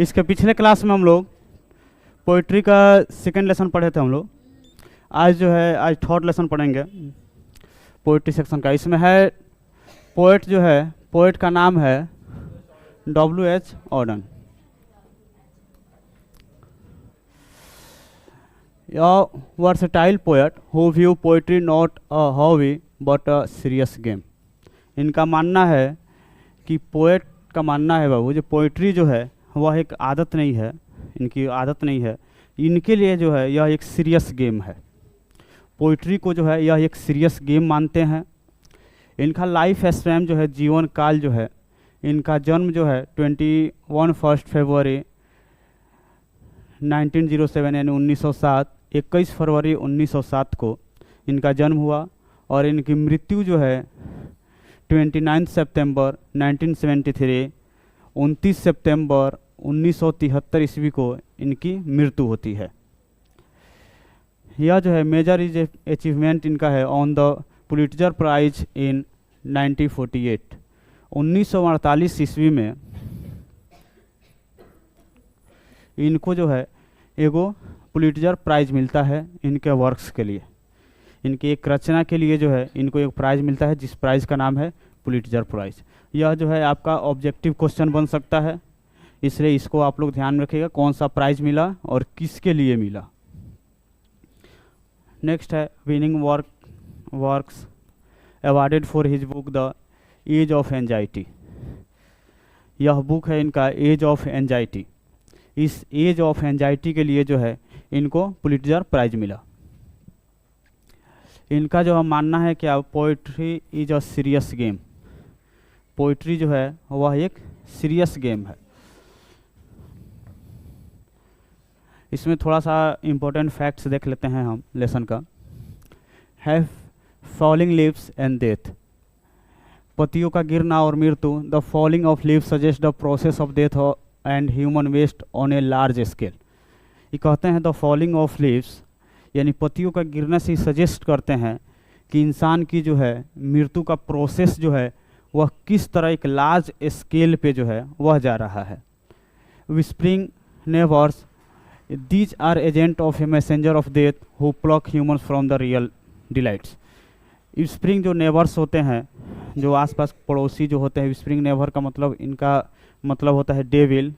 इसके पिछले क्लास में हम लोग पोइट्री का सेकंड लेसन पढ़े थे हम लोग। आज जो है आज थर्ड लेसन पढ़ेंगे पोइट्री सेक्शन का। इसमें है पोएट जो है, पोएट का नाम है W.H. Auden। A versatile poet who view poetry not a hobby but a serious game। इनका मानना है कि पोएट का मानना है बाबू, जो पोइट्री जो है वह एक आदत नहीं है, इनकी आदत नहीं है, इनके लिए जो है यह एक सीरियस गेम है। पोइट्री को जो है यह एक सीरियस गेम मानते हैं। इनका लाइफ स्पैन जो है, जीवन काल जो है, इनका जन्म जो है 21 फरवरी 1907 यानी 1907, 21 फरवरी 1907 को इनका जन्म हुआ और इनकी मृत्यु जो है 29 सितंबर 1973, 29 सितंबर 1973 ईस्वी को इनकी मृत्यु होती है। यह जो है मेजर इज अचीवमेंट इनका है on the Pulitzer prize in 1948। 1948 ईस्वी में इनको जो है एगो पुलिट्जर प्राइज मिलता है इनके वर्क्स के लिए, इनकी एक रचना के लिए जो है इनको एक प्राइज मिलता है, जिस प्राइज का नाम है पुलिट्जर प्राइज। यह जो है आपका ऑब्जेक्टिव क्वेश्चन बन सकता है, इसलिए इसको आप लोग ध्यान रखिएगा कौन सा प्राइज मिला और किसके लिए मिला। नेक्स्ट है winning works awarded for his book the age of anxiety. यह बुक है इनका एज ऑफ एंजाइटी। इस एज ऑफ एंजाइटी के लिए जो है इनको पुलिट्जर प्राइज मिला। इनका जो मानना है कि poetry is a serious game, poetry जो है वह एक सीरियस गेम है। इसमें थोड़ा सा इम्पोर्टेंट फैक्ट्स देख लेते हैं हम लेसन का। Have falling leaves and death. पत्तियों का गिरना और मृत्यु। The falling of leaves suggest the process of death and human waste on a large scale. ये कहते हैं द फॉलिंग ऑफ लीव्स यानी पत्तियों का गिरने से सजेस्ट करते हैं कि इंसान की जो है मृत्यु का प्रोसेस जो है वह किस तरह एक लार्ज स्केल पे जो है वह जा रहा है। Whispering neighbours, these are agent of a messenger of death who pluck humans from the real delights. Whispering जो नेवर्स होते हैं, जो आसपास पड़ोसी जो होते हैं, विस्परिंग नेवर का मतलब इनका मतलब होता है डेविल।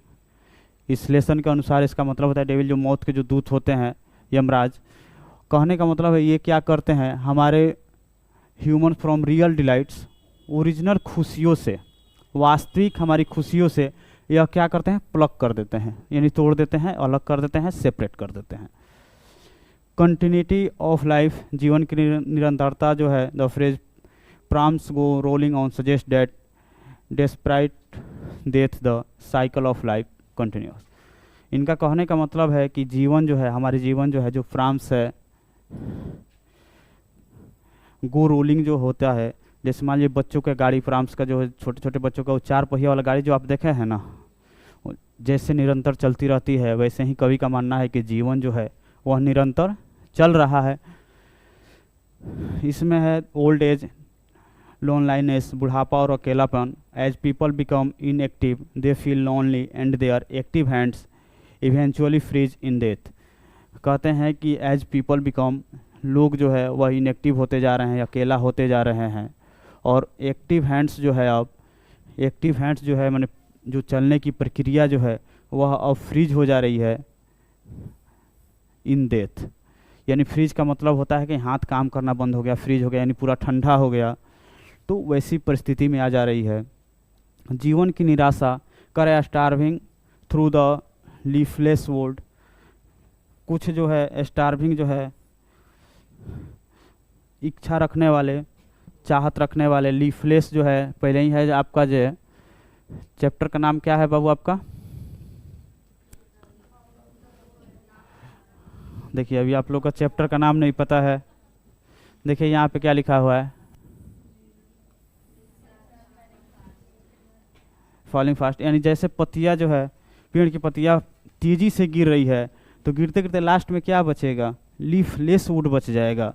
इस लेसन के अनुसार इसका मतलब होता है डेविल, जो मौत के जो दूत होते हैं, यमराज। कहने का मतलब है ये क्या करते हैं, हमारे human from real delights, original खुशियों से, वास्तविक हमारी खुशियों से यह क्या करते हैं, प्लक कर देते हैं, यानी तोड़ देते हैं, अलग कर देते हैं, सेपरेट कर देते हैं। कंटिन्यूटी ऑफ लाइफ, जीवन की निरंतरता जो है, the phrase prams go rolling on suggest that despite death the cycle of life continues. इनका कहने का मतलब है कि जीवन जो है, हमारी जीवन जो है, जो फ्राम्स है, गो रोलिंग जो होता है, जैसे मान लीजिए बच्चों के गाड़ी फ्राम्स का जो है, छोटे छोटे बच्चों का वो 4 पहिया वाला गाड़ी जो आप देखे हैं ना, जैसे निरंतर चलती रहती है, वैसे ही कवि का मानना है कि जीवन जो है वह निरंतर चल रहा है। इसमें है ओल्ड एज, लोनलाइनेस, बुढ़ापा और अकेलापन। As people become inactive they feel lonely and their active hands eventually freeze in death. कहते हैं कि एज पीपल बिकम, लोग जो है वह इनएक्टिव होते जा रहे हैं, अकेला होते जा रहे हैं, और एक्टिव हैंड्स जो है, अब एक्टिव हैंड्स जो है माने जो चलने की प्रक्रिया जो है वह अब फ्रीज हो जा रही है इन डेथ। यानी फ्रीज का मतलब होता है कि हाथ काम करना बंद हो गया, फ्रीज हो गया यानी पूरा ठंडा हो गया, तो वैसी परिस्थिति में आ जा रही है। जीवन की निराशा, करे starving through the leafless world. कुछ जो है स्टार्विंग जो है, इच्छा रखने वाले, चाहत रखने वाले, लीफलेस जो है पहले ही है। आपका जो चैप्टर का नाम क्या है बाबू आपका? देखिए अभी आप लोग का चैप्टर का नाम नहीं पता है। देखिए यहाँ पे क्या लिखा हुआ है, फॉलिंग फास्ट, यानी जैसे पत्तियाँ जो है, पेड़ की पत्तियाँ तेजी से गिर रही है, तो गिरते गिरते लास्ट में क्या बचेगा, लीफलेस वुड बच जाएगा,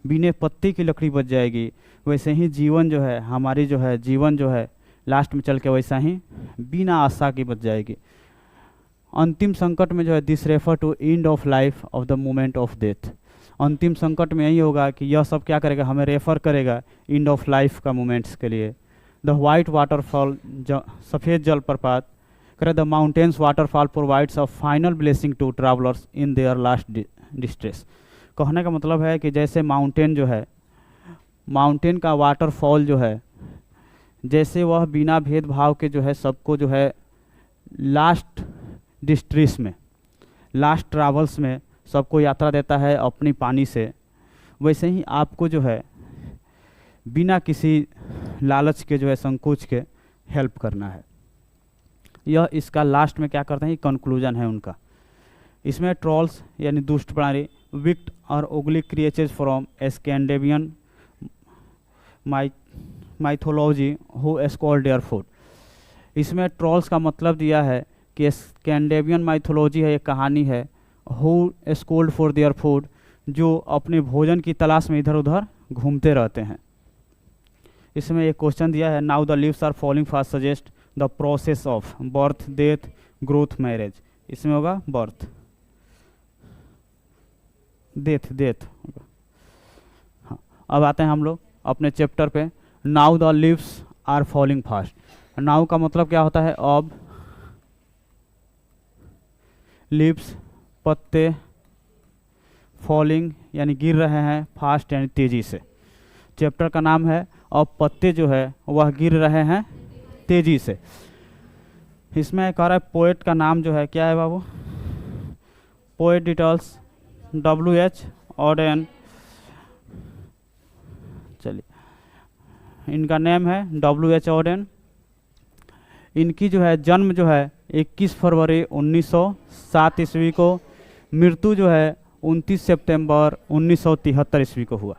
बिना पत्ती की लकड़ी बच जाएगी। वैसे ही जीवन जो है, हमारी जो है जीवन जो है, लास्ट में चल के वैसा ही बिना आशा की बच जाएगी। अंतिम संकट में जो है this refer to end of life of the moment of death. अंतिम संकट में यही होगा कि यह सब क्या करेगा, हमें रेफर करेगा एंड ऑफ लाइफ का मोमेंट्स के लिए। द वाइट वाटरफॉल, सफ़ेद जलप्रपात, करे the mountains waterfall provides a final blessing to travellers in their last distress. कहने का मतलब है कि जैसे माउंटेन जो है, माउंटेन का वाटरफॉल जो है, जैसे वह बिना भेदभाव के जो है सबको जो है लास्ट डिस्ट्रेस में, लास्ट ट्रैवल्स में सबको यात्रा देता है अपनी पानी से, वैसे ही आपको जो है बिना किसी लालच के जो है, संकोच के हेल्प करना है। यह इसका लास्ट में क्या करते हैं, कंक्लूजन है उनका। इसमें ट्रॉल्स यानी दुष्ट प्राणी, विक्ट और ugly creatures from Scandinavian mythology who scold their food. इसमें ट्रॉल्स का मतलब दिया है कि स्कैंडिनेवियन माइथोलॉजी है, एक कहानी है, हु एस्कॉल्ड फॉर देयर फूड, जो अपने भोजन की तलाश में इधर उधर घूमते रहते हैं। इसमें एक क्वेश्चन दिया है, now the leaves are falling fast suggest the process of birth, death, growth, marriage. इसमें होगा बर्थ, डेथ। हाँ, अब आते हैं हम लोग अपने चैप्टर पे। Now the leaves are falling fast. Now का मतलब क्या होता है, अब। लीव्स पत्ते, फॉलिंग यानी गिर रहे हैं, फास्ट यानी तेजी से। चैप्टर का नाम है अब पत्ते जो है वह गिर रहे हैं तेजी से। इसमें कह रहा है पोएट का नाम जो है क्या है बाबू, पोएट डिटेल्स W.H. ऑडेन। चलिए, इनका नेम है W.H. ऑडेन। इनकी जो है जन्म जो है 21 फरवरी 1907 ईस्वी को, मृत्यु जो है 29 सितंबर 1973 ईस्वी को हुआ।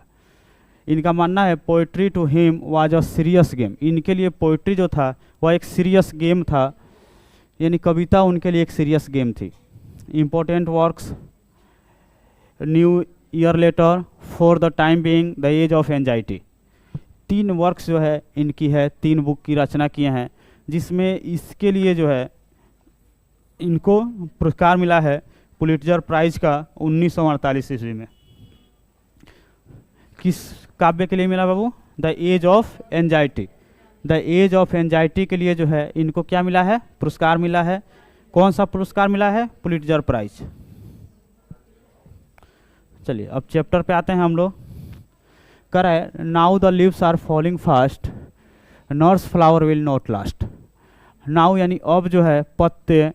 इनका मानना है poetry to him was a serious game. इनके लिए पोइट्री जो था वह एक सीरियस गेम था, यानी कविता उनके लिए एक सीरियस गेम थी। Important works, new year letter, for the time being, the age of anxiety. 3 works जो है इनकी है, 3 बुक की रचना किए हैं, जिसमें इसके लिए जो है इनको पुरस्कार मिला है पुलिट्जर प्राइज का 1948 ईस्वी में। किस काव्य के लिए मिला बाबू, the age of anxiety. The age of anxiety के लिए जो है इनको क्या मिला है, पुरस्कार मिला है। कौन सा पुरस्कार मिला है, पुलिट्जर प्राइज। चलिए अब चैप्टर पे आते हैं हम लोग। कर है now the leaves are falling fast, nurse flower will not last. Now यानी अब जो है पत्ते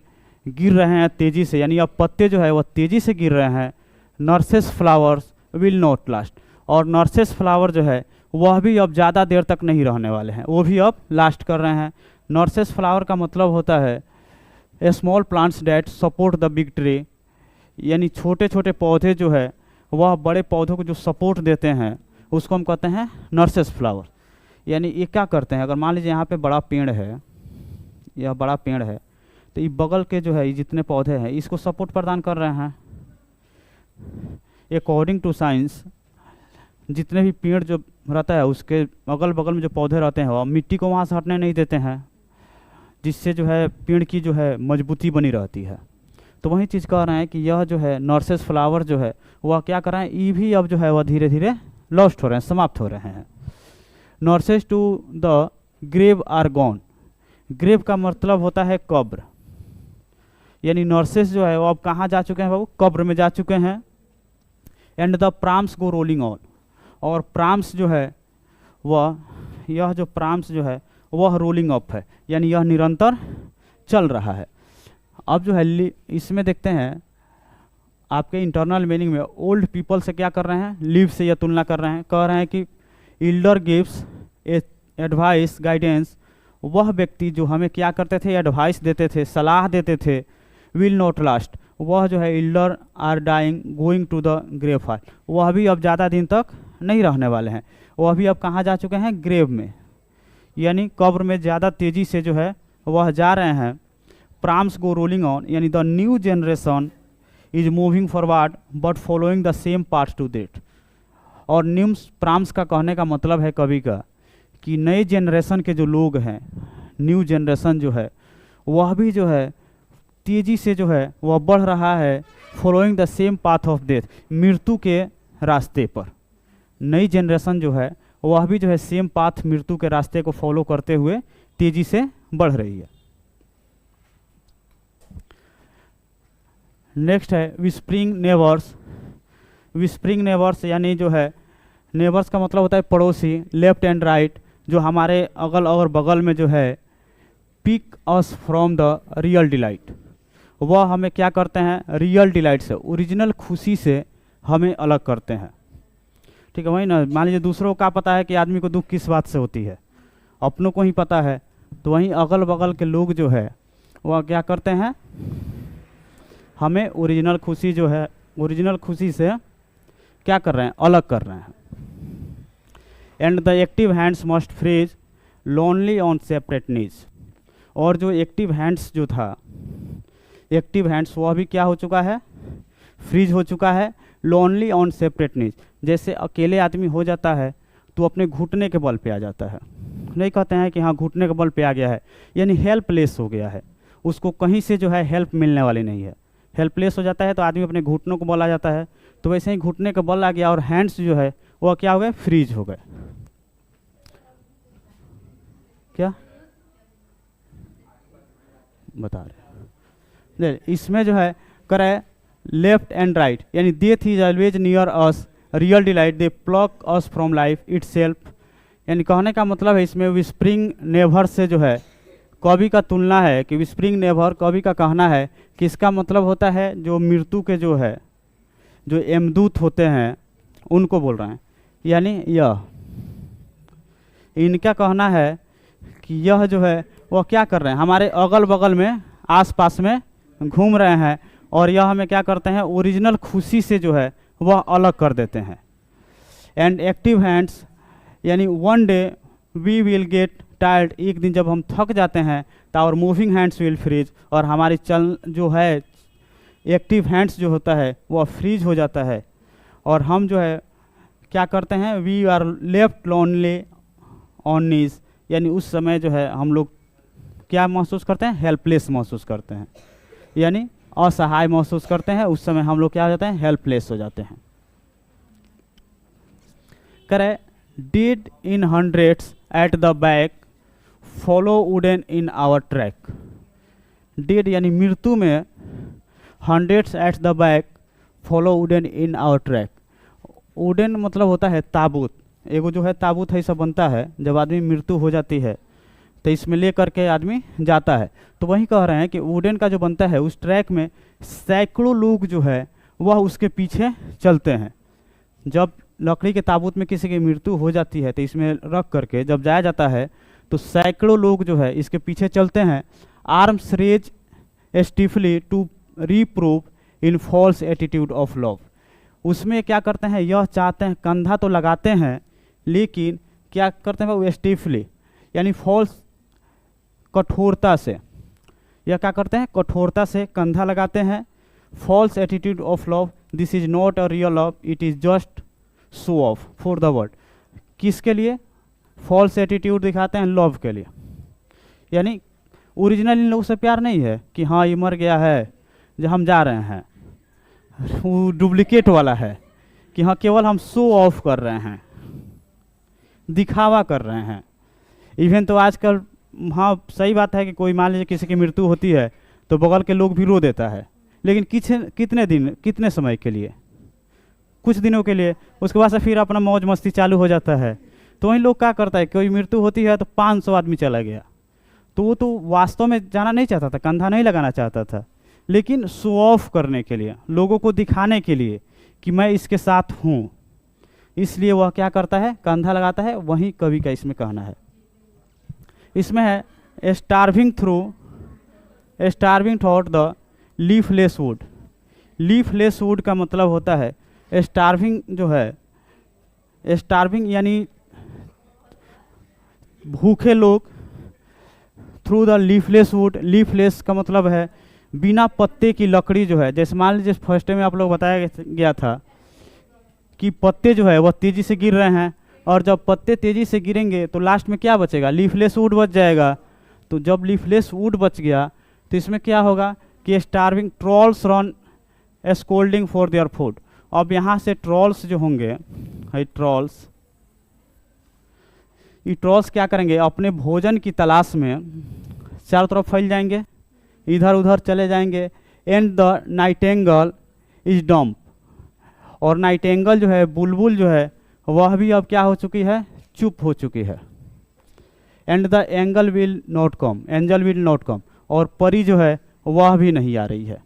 गिर रहे हैं तेजी से, यानी अब पत्ते जो है वह तेजी से गिर रहे हैं। Nurses flowers will not last, और नर्सेस फ्लावर जो है वह भी अब ज़्यादा देर तक नहीं रहने वाले हैं, वो भी अब लास्ट कर रहे हैं। नर्सेस फ्लावर का मतलब होता है a small plants that support the big tree, यानी छोटे छोटे पौधे जो है वह बड़े पौधों को जो सपोर्ट देते हैं उसको हम कहते हैं नर्सेस फ्लावर। यानी ये क्या करते हैं, अगर मान लीजिए यहाँ पे बड़ा पेड़ है, यह बड़ा पेड़ है, तो ये बगल के जो है ये जितने पौधे हैं इसको सपोर्ट प्रदान कर रहे हैं। अकॉर्डिंग टू साइंस जितने भी पेड़ जो रहता है उसके अगल बगल में जो पौधे रहते हैं वह मिट्टी को वहाँ से हटने नहीं देते हैं, जिससे जो है पेड़ की जो है मजबूती बनी रहती है। तो वही चीज़ कह रहे हैं कि यह जो है नर्सेस फ्लावर जो है वह क्या कर रहे हैं, ये भी अब जो है वह धीरे धीरे लॉस्ट हो रहे हैं, समाप्त हो रहे हैं। Nurses to the grave are gone. Grave का मतलब होता है कब्र, यानी नर्सेस जो है वो अब कहाँ जा चुके हैं बाबू, कब्र में जा चुके हैं। And the prams go rolling on, और प्राम्स जो है वह, यह जो प्राम्स जो है वह रोलिंग अप है, यानी यह निरंतर चल रहा है। अब जो है इसमें देखते हैं आपके इंटरनल मीनिंग में ओल्ड पीपल से क्या कर रहे हैं, लीव से यह तुलना कर रहे हैं। कह रहे हैं कि एल्डर गिव्स एडवाइस गाइडेंस, वह व्यक्ति जो हमें क्या करते थे, एडवाइस देते थे, सलाह देते थे, विल नॉट लास्ट, वह जो है elder are dying going to the grave file, वह भी अब ज़्यादा दिन तक नहीं रहने वाले हैं, वह भी अब कहाँ जा चुके हैं, ग्रेव में, यानी कब्र में ज़्यादा तेज़ी से जो है वह जा रहे हैं। प्राम्स गो रोलिंग ऑन, यानी the new generation is moving forward but following the same path to date. और न्यू प्राम्स का कहने का मतलब है कवि का कि नए जनरेशन के जो लोग हैं, न्यू जनरेशन जो है वह भी जो है तेजी से जो है वह बढ़ रहा है, following the same path of death, मृत्यु के रास्ते पर। नई जनरेशन जो है वह भी जो है सेम पाथ, मृत्यु के रास्ते को फॉलो करते हुए तेजी से बढ़ रही है। नेक्स्ट है विस्परिंग नेबर्स। विस्परिंग नेबर्स यानी जो है, नेबर्स का मतलब होता है पड़ोसी, लेफ्ट एंड राइट, जो हमारे अगल और बगल में जो है pick us from the real delight, वह हमें क्या करते हैं, रियल डिलाइट से, ओरिजिनल खुशी से हमें अलग करते हैं। ठीक है, वही ना, मान लीजिए दूसरों का पता है कि आदमी को दुख किस बात से होती है, अपनों को ही पता है, तो वहीं अगल बगल के लोग जो है वह क्या करते हैं, हमें ओरिजिनल खुशी जो है, ओरिजिनल खुशी से क्या कर रहे हैं, अलग कर रहे हैं। And the active hands must freeze lonely on separate knees, और जो एक्टिव हैंड्स जो था, एक्टिव हैंड्स वह भी क्या हो चुका है, फ्रीज हो चुका है, लोनली ऑन सेपरेट नीज, जैसे अकेले आदमी हो जाता है तो अपने घुटने के बल पे आ जाता है, नहीं कहते हैं कि हाँ घुटने के बल पे आ गया है, यानी हेल्पलेस हो गया है, उसको कहीं से जो है हेल्प मिलने वाली नहीं है, हेल्पलेस हो जाता है तो आदमी अपने घुटनों को बल आ जाता है, तो वैसे ही घुटने का बल आ गया और हैंड्स जो है वह क्या हो गए, फ्रीज हो गए। क्या बता रहे, इसमें जो है करे लेफ्ट एंड राइट, यानी death is always near us, real delight they pluck us from life itself, यानी कहने का मतलब है इसमें विस्परिंग नेवर से जो है कवि का तुलना है कि विस्परिंग नेवर, कवि का कहना है कि इसका मतलब होता है जो मृत्यु के जो है, जो यमदूत होते हैं उनको बोल रहे हैं, यानी यह इनका कहना है कि यह जो है वह क्या कर रहे हैं, हमारे अगल बगल में आसपास में घूम रहे हैं, और यह हमें क्या करते हैं, ओरिजिनल खुशी से जो है वह अलग कर देते हैं। एंड एक्टिव हैंड्स, यानी one day we will get tired, एक दिन जब हम थक जाते हैं तो our moving hands will freeze, और हमारी चल जो है एक्टिव हैंड्स जो होता है वह फ्रीज हो जाता है, और हम जो है क्या करते हैं, we are left lonely on knees, यानी उस समय जो है हम लोग क्या महसूस करते हैं, हेल्पलेस महसूस करते हैं, यानी असहाय महसूस करते हैं, उस समय हम लोग क्या हो जाते हैं, हेल्पलेस हो जाते हैं। करे dead in hundreds at the back follow wooden in our track, dead यानी मृत्यु में, hundreds at the back follow wooden in our track, wooden मतलब होता है ताबूत, एगो जो है ताबूत है सब बनता है, जब आदमी मृत्यु हो जाती है तो इसमें ले करके आदमी जाता है, तो वही कह रहे हैं कि वुडन का जो बनता है उस ट्रैक में सैकड़ों लोग जो है वह उसके पीछे चलते हैं। जब लकड़ी के ताबूत में किसी की मृत्यु हो जाती है तो इसमें रख करके जब जाया जाता है तो सैकड़ों लोग जो है इसके पीछे चलते हैं, arms raise stiffly to reprove in false attitude of love, उसमें क्या करते हैं, यह चाहते हैं, कंधा तो लगाते हैं लेकिन क्या करते हैं वो स्टिफली, यानी फॉल्स, कठोरता से, यह क्या करते हैं, कठोरता से कंधा लगाते हैं, false attitude of love, this is not a real love, it is just show off for the world, किसके लिए, फॉल्स एटीट्यूड दिखाते हैं लव के लिए, यानी ओरिजिनल इन लोगों से प्यार नहीं है कि हाँ ये मर गया है जो हम जा रहे हैं, वो डुप्लीकेट वाला है कि हाँ केवल हम शो ऑफ कर रहे हैं, दिखावा कर रहे हैं। इवन तो आजकल, हाँ सही बात है कि कोई मान लीजिए किसी की मृत्यु होती है तो बगल के लोग भी रो देता है, लेकिन कितने दिन, कितने समय के लिए, कुछ दिनों के लिए, उसके बाद से फिर अपना मौज मस्ती चालू हो जाता है। तो वही लोग क्या करता है, कोई मृत्यु होती है तो 500 आदमी चला गया, तो वो तो वास्तव में जाना नहीं चाहता था, कंधा नहीं लगाना चाहता था, लेकिन शो ऑफ करने के लिए, लोगों को दिखाने के लिए कि मैं इसके साथ हूँ, इसलिए वह क्या करता है, कंधा लगाता है। वही कवि का इसमें कहना है। इसमें है starving thought the leafless would, leafless would का मतलब होता है स्टार्विंग जो है, स्टार्विंग यानी भूखे लोग, through the leafless would, leafless का मतलब है बिना पत्ते की लकड़ी जो है, जैसे मान लीजिए फर्स्ट में आप लोग बताया गया था कि पत्ते जो है वह तेजी से गिर रहे हैं, और जब पत्ते तेजी से गिरेंगे तो लास्ट में क्या बचेगा, लीफलेस वुड बच जाएगा। तो जब लीफलेस वुड बच गया तो इसमें क्या होगा कि starving trolls run scolding for their food. अब यहाँ से ट्रॉल्स जो होंगे, ट्रॉल्स, ये ट्रॉल्स क्या करेंगे, अपने भोजन की तलाश में चारों तरफ फैल जाएंगे, इधर उधर चले जाएंगे। And the nightingale is dumb, और नाइटेंगल जो है, बुलबुल जो है, वह भी अब क्या हो चुकी है, चुप हो चुकी है। And the angle will not come, angel will not कम, और परी जो है वह भी नहीं आ रही है।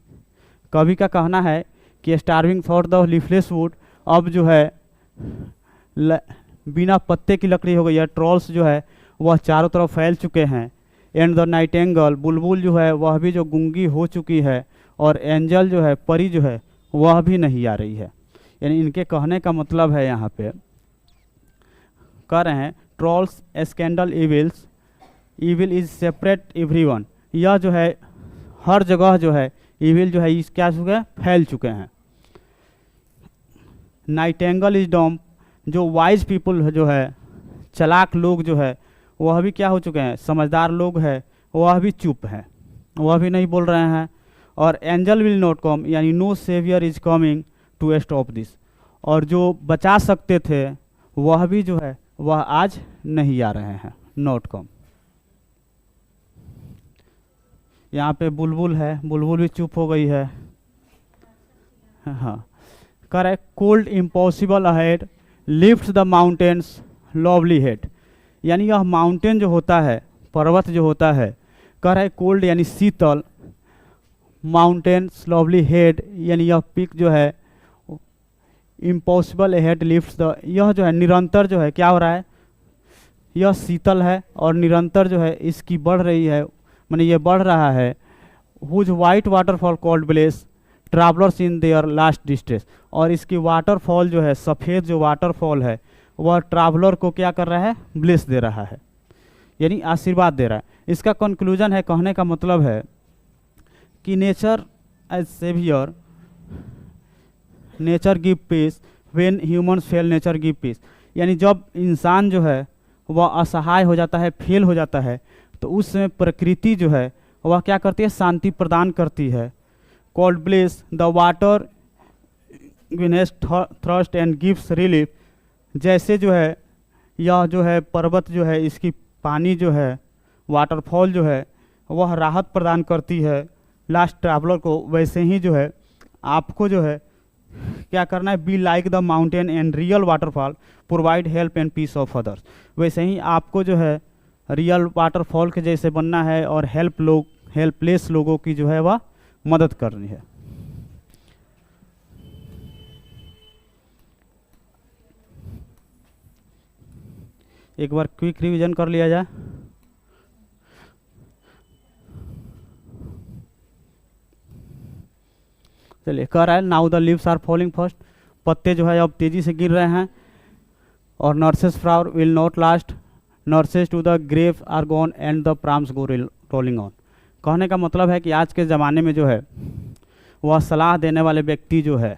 कवि का कहना है कि starving for the leafless would, अब जो है बिना पत्ते की लकड़ी हो गई है। ट्रॉल्स जो है वह चारों तरफ फैल चुके हैं। एंड द नाइटेंगल, बुलबुल जो है वह भी जो गूंगी हो चुकी है, और एंजल जो है, परी जो है, वह भी नहीं आ रही है। यानी इनके कहने का मतलब है, यहाँ पे कह रहे हैं trolls scandal evils, evil is separate everyone, यह जो है हर जगह जो है इविल जो है इस क्या चुके हैं, फैल चुके हैं। नाइटेंगल इज डम्प, जो वाइज पीपल जो है, चालाक लोग जो है, वह भी क्या हो चुके हैं, समझदार लोग हैं, वह भी चुप हैं, वह भी नहीं बोल रहे हैं। और एंजल विल नॉट कम, यानी no saviour is coming to stop this, और जो बचा सकते थे वह भी जो है वह आज नहीं आ रहे हैं, नॉट कम। यहाँ पे बुलबुल है, बुलबुल भी चुप हो गई है। हाँ, correct. Cold impossible ahead lift the mountains lovely head, यानी यह माउंटेन जो होता है, पर्वत जो होता है, कह रहा है कोल्ड यानी शीतल, माउंटेन्स लवली हेड, यानी यह पिक जो है इम्पॉसिबल हेड लिफ्ट्स द, यह जो है निरंतर जो है क्या हो रहा है, यह शीतल है और निरंतर जो है इसकी बढ़ रही है, माने ये बढ़ रहा है। Whose white waterfall called bless travellers in their last distress, और इसकी वाटरफॉल जो है, सफ़ेद जो वाटरफॉल है, वह ट्रैवलर को क्या कर रहा है, ब्लेस दे रहा है, यानी आशीर्वाद दे रहा है। इसका कंक्लूजन है, कहने का मतलब है कि nature as saviour, nature give peace when humans fail, nature give peace, यानी जब इंसान जो है वह असहाय हो जाता है, फेल हो जाता है, तो उस समय प्रकृति जो है वह क्या करती है, शांति प्रदान करती है। Cold bless the water vines thrust and gives relief, जैसे जो है यह जो है पर्वत जो है, इसकी पानी जो है, वाटरफॉल जो है, वह राहत प्रदान करती है लास्ट ट्रैवलर को, वैसे ही जो है आपको जो है क्या करना है, be like the mountain and real waterfall provide help and peace of others, वैसे ही आपको जो है रियल वाटरफॉल के जैसे बनना है और हेल्पलेस लोगों की जो है वह मदद करनी है। एक बार क्विक रिवीजन कर लिया जाए। चलिए, कह रहा है now the leaves are falling first, पत्ते जो है अब तेजी से गिर रहे हैं। और nurses flower will not last, nurses to the grave are gone and the prams go rolling on. कहने का मतलब है कि आज के ज़माने में जो है वह सलाह देने वाले व्यक्ति जो है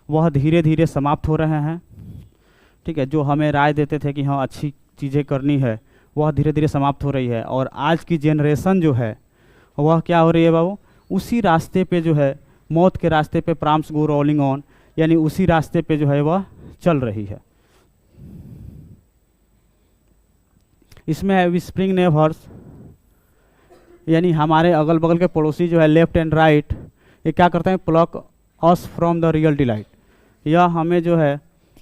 वह धीरे धीरे समाप्त हो रहे हैं। ठीक है, जो हमें राय देते थे कि हाँ अच्छी चीज़ें करनी है, वह धीरे धीरे समाप्त हो रही है। और आज की जनरेशन जो है वह क्या हो रही है बाबू, उसी रास्ते पे जो है, मौत के रास्ते पे, प्राम्स गो रोलिंग ऑन, यानी उसी रास्ते पे जो है वह चल रही है। इसमें है विस्परिंग नेबर्स, यानी हमारे अगल बगल के पड़ोसी जो है लेफ्ट एंड राइट, ये क्या करते हैं, pluck us from the real delight, यह हमें जो है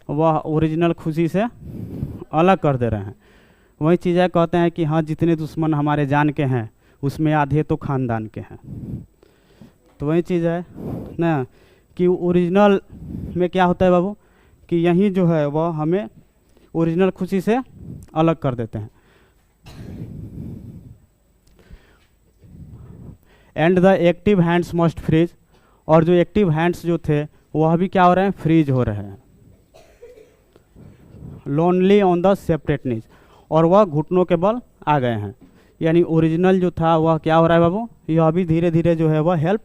वह ओरिजिनल खुशी से अलग कर दे रहे हैं। वही चीज़ें कहते हैं कि हाँ जितने दुश्मन हमारे जान के हैं उसमें आधे तो खानदान के हैं। तो वही चीज़ है ना कि ओरिजिनल में क्या होता है बाबू, कि यही जो है वह हमें ओरिजिनल खुशी से अलग कर देते हैं। And the active hands must freeze, और जो एक्टिव हैंड्स जो थे वह भी क्या हो रहे हैं, फ्रीज हो रहे हैं। Lonely on the separate knees, और वह घुटनों के बल आ गए हैं, यानी ओरिजिनल जो था वह क्या हो रहा है बाबू, यह भी धीरे धीरे जो है वह हेल्प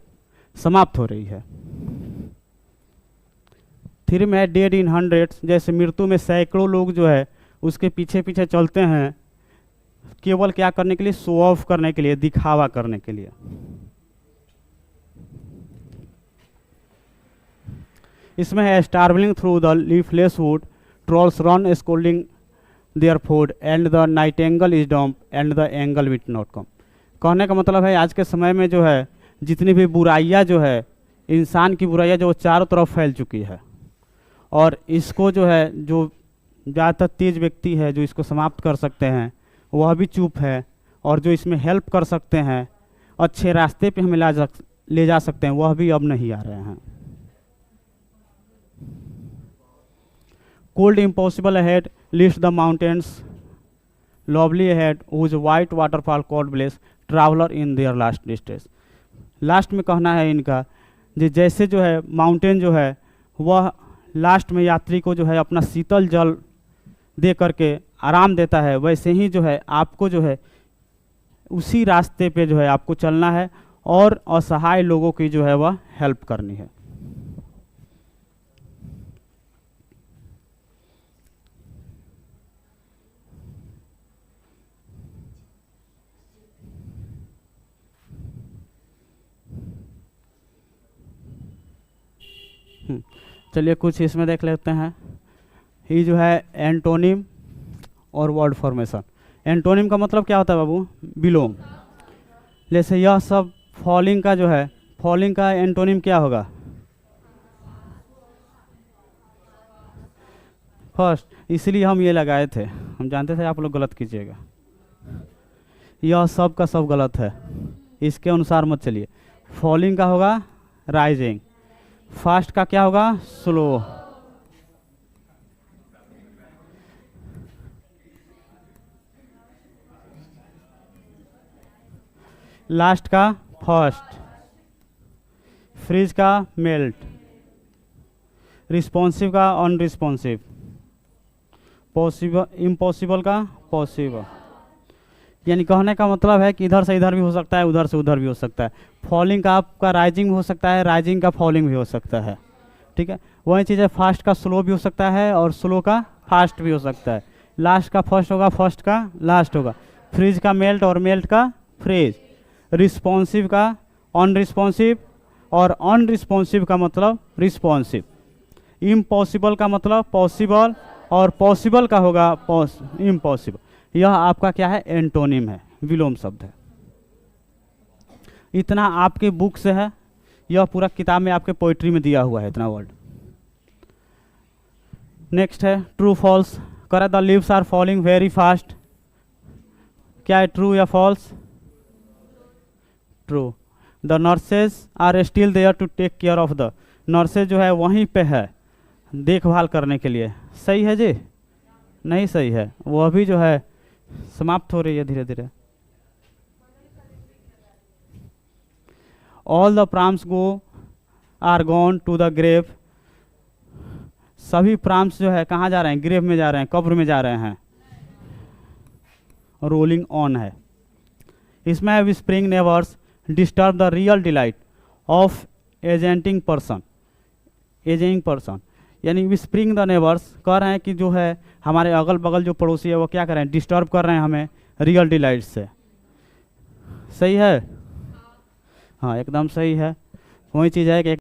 समाप्त हो रही है। थ्री में डेड इन हंड्रेड्स, जैसे मृत्यु में सैकड़ों लोग जो है उसके पीछे पीछे चलते हैं, केवल क्या करने के लिए, शो ऑफ करने के लिए, दिखावा करने के लिए। इसमें है starveling through the leafless wood, trolls run scolding their food and the nightingale is dumb and the angel will not come. कहने का मतलब है आज के समय में जो है जितनी भी बुराइयाँ जो है, इंसान की बुराइयाँ जो चारों तरफ फैल चुकी है, और इसको जो है जो ज़्यादातर तेज व्यक्ति है जो इसको समाप्त कर सकते हैं वह भी चुप है, और जो इसमें हेल्प कर सकते हैं, अच्छे रास्ते पे हमें ले जा सकते हैं, वह भी अब नहीं आ रहे हैं। Cold impossible ahead, list the mountains lovely ahead, whose white waterfall God bless traveler in their last distress। Last में कहना है इनका जैसे जो है माउंटेन जो है वह लास्ट में यात्री को जो है अपना शीतल जल दे करके आराम देता है, वैसे ही जो है आपको जो है उसी रास्ते पे जो है आपको चलना है और असहाय लोगों की जो है वह हेल्प करनी है। चलिए कुछ इसमें देख लेते हैं। ये जो है एंटोनिम और वर्ड फॉर्मेशन। एंटोनिम का मतलब क्या होता है बाबू? विलोम। जैसे यह सब फॉलिंग का जो है, फॉलिंग का एंटोनिम क्या होगा? फर्स्ट, इसलिए हम ये लगाए थे, हम जानते थे आप लोग गलत कीजिएगा। यह सब का सब गलत है, इसके अनुसार मत चलिए। फॉलिंग का होगा राइजिंग, फास्ट का क्या होगा? स्लो, लास्ट का फर्स्ट, फ्रीज का मेल्ट, रिस्पॉन्सिव का अनरिस्पॉन्सिव, पॉसिबल इम्पॉसिबल का पॉसिबल। यानी कहने का मतलब है कि इधर से इधर भी हो सकता है, उधर से उधर भी हो सकता है। फॉलिंग का आपका राइजिंग हो सकता है, राइजिंग का फॉलिंग भी हो सकता है, ठीक है। वही चीज़ है, फास्ट का स्लो भी हो सकता है और स्लो का फास्ट भी हो सकता है। लास्ट का फर्स्ट होगा, फर्स्ट का लास्ट होगा। फ्रीज का मेल्ट और मेल्ट का फ्रीज। रिस्पॉन्सिव का अनरिस्पॉन्सिव और अनरिस्पॉन्सिव का मतलब रिस्पॉन्सिव। इम्पॉसिबल का मतलब पॉसिबल और पॉसिबल का होगा इम्पॉसिबल। यह आपका क्या है? एंटोनिम है, विलोम शब्द है। इतना आपके बुक से है, यह पूरा किताब में आपके पोइट्री में दिया हुआ है इतना वर्ड। नेक्स्ट है ट्रू फॉल्स। करें the leaves are falling very fast. क्या है, ट्रू या false? True. The nurses are still there to take care of the. Nurses जो है वहीं पे है देखभाल करने के लिए। सही है जी? नहीं सही है, वह भी जो है समाप्त हो रही है धीरे धीरे। All the prams go are gone to the grave. सभी प्राम्स जो है कहाँ जा रहे हैं? ग्रेव में जा रहे हैं, कब्र में जा रहे हैं। रोलिंग ऑन है। इसमें है whispering neighbours disturb the real delight of ageing person. Ageing person यानी विस्परिंग द नेवर्स कह रहे हैं कि जो है हमारे अगल बगल जो पड़ोसी है वो क्या कर रहे हैं? डिस्टर्ब कर रहे हैं हमें रियल डिलाइट से। सही है? हाँ एकदम सही है। वही चीज़ है कि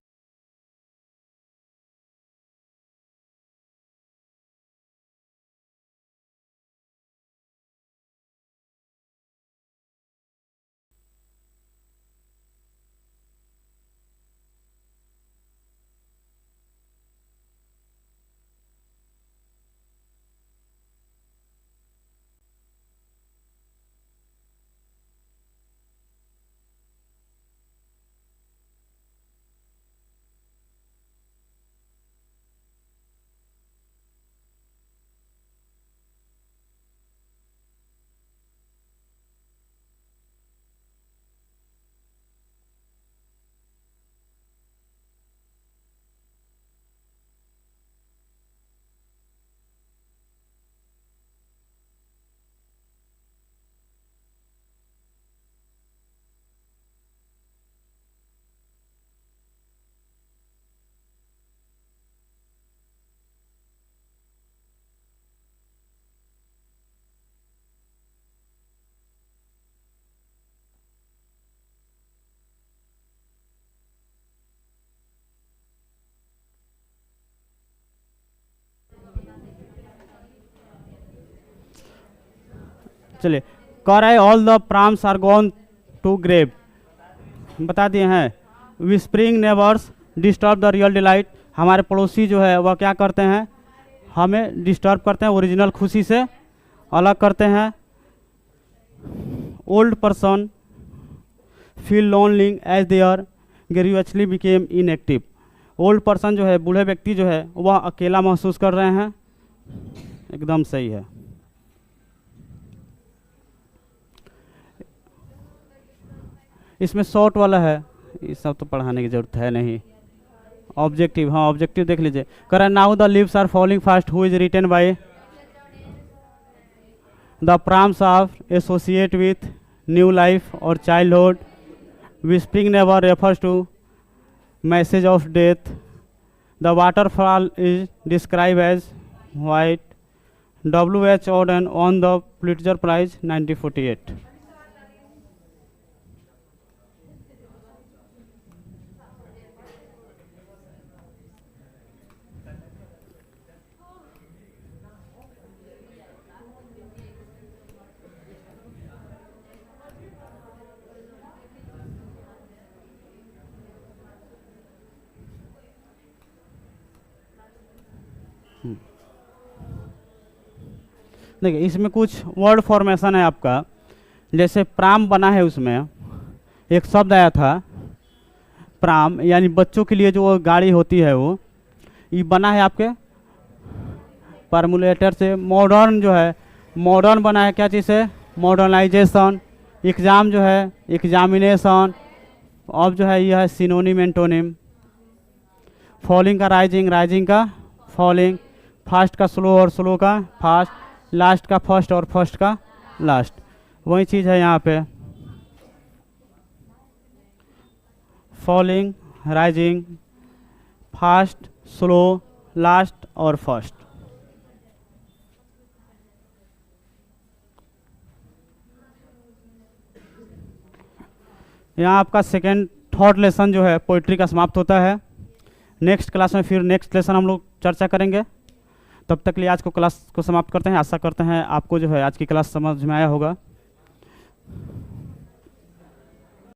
चलिए, कह रहा है all the prams are gone to grave, बता दिए हैं। Whispering neighbours disturb the real delight, हमारे पड़ोसी जो है वह क्या करते हैं, हमें डिस्टर्ब करते हैं, ओरिजिनल खुशी से अलग करते हैं। Old person feel lonely as there gradually became inactive, old person जो है, बूढ़े व्यक्ति जो है वह अकेला महसूस कर रहे हैं। एकदम सही है। इसमें शॉर्ट वाला है, ये सब तो पढ़ाने की जरूरत है नहीं। ऑब्जेक्टिव, हाँ ऑब्जेक्टिव देख लीजिए। करें now the leaves are falling fast, who is written by the poems of associate with new life और childhood. Whispering never refers to message of death. The waterfall is describe as white. W.H. Auden won the Pulitzer Prize 1948। देखिए इसमें कुछ word formation है आपका, जैसे प्राम बना है, उसमें एक शब्द आया था प्राम, यानी बच्चों के लिए जो गाड़ी होती है वो, ये बना है आपके परमुलेटर से। मॉडर्न जो है, मॉडर्न बना है क्या चीज़ से, मॉडर्नाइजेशन। एग्ज़ाम जो है, एग्जामिनेशन। अब जो है यह है सिनोनिम एंटोनिम। फॉलिंग का राइजिंग, राइजिंग का फॉलिंग। फास्ट का स्लो और स्लो का फास्ट। लास्ट का फर्स्ट और फर्स्ट का लास्ट, वही चीज़ है यहाँ पे। Falling, rising, fast, slow, last और फर्स्ट। यहाँ आपका सेकेंड थर्ड लेसन जो है पोइट्री का समाप्त होता है। नेक्स्ट क्लास में फिर नेक्स्ट लेसन हम लोग चर्चा करेंगे। तब तक लिए आज को क्लास को समाप्त करते हैं। आशा करते हैं आपको जो है आज की क्लास समझ में आया होगा।